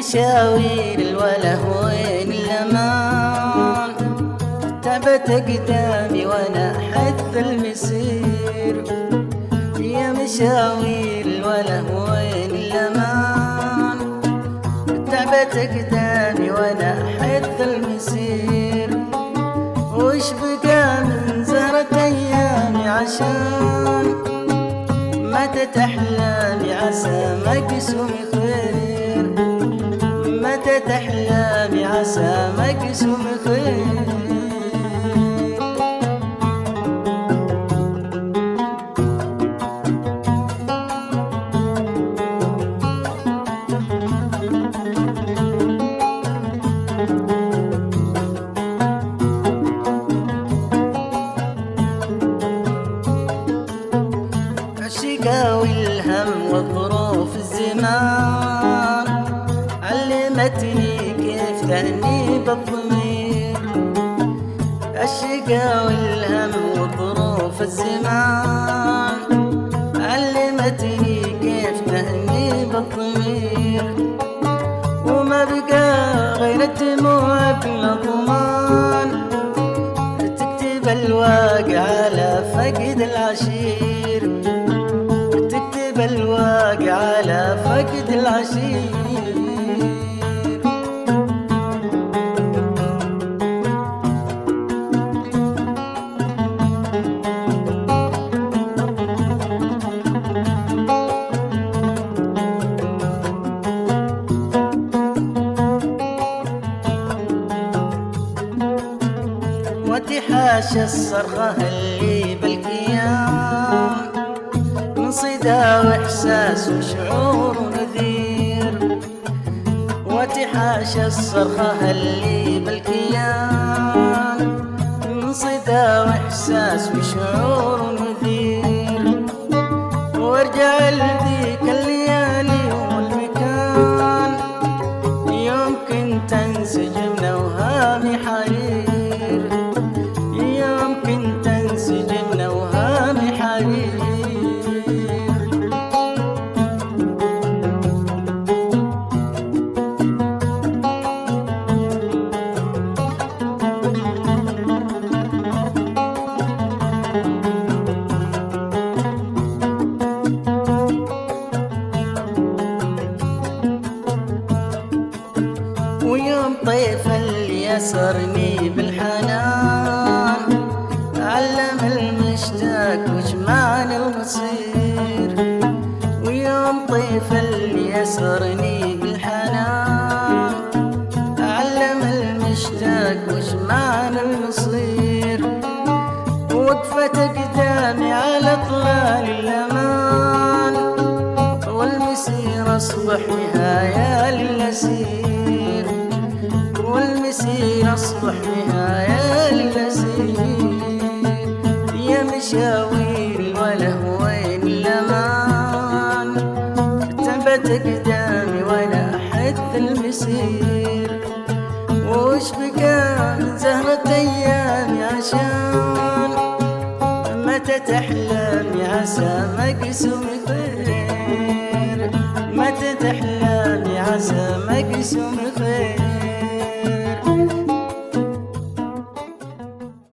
مشاوير الوله وين الأمان، تعبت أقدامي وأنا حث المسير. يا مشاوير الوله وين الأمان، تعبت أقدامي وأنا حث المسير. وش بقى من زهرة أيامي عشان ماتت أحلامي، عسى مقسوم خير، ماتت أحلامي عسى مقسوم خير. الشقا والهم وظروف الزمان علمتني كيف تأنيب الضمير. الشقا والهم وظروف الزمان علمتني كيف تأنيب الضمير. وما بقى غير الدموع بلا ضمان، تكتب الواقع على فقد العشير، تكتب الواقع على فقد العشير. وتحاشى الصرخة اللي بالكيان من صدى واحساس وشعور ونذير. وتحاشى الصرخة اللي بالكيان من صدى واحساس وشعور ونذير. وارجع لذيك الليالي والمكان، يمكن تنسجم اوهامي حرير، يمكن تنسجم اوهامي حرير. ويوم طيف اللي يسرني بالحنان، علم المشتاق وش معنى المصير. ويوم طيف اللي يسرني بالحنان، علم المشتاق وش معنى المصير. وقفت قدامي على طلال الأمان، والمسير أصبح نهاية للأسير، والمسير أصبح نهاية للأسير. يا مشاوير الوله وين الأمان، تعبت أقدامي وأنا حث المسير. وش بقى من زهرة أيامي عشان ماتت أحلامي، عسى مقسوم خير، ماتت أحلامي عسى مقسوم خير.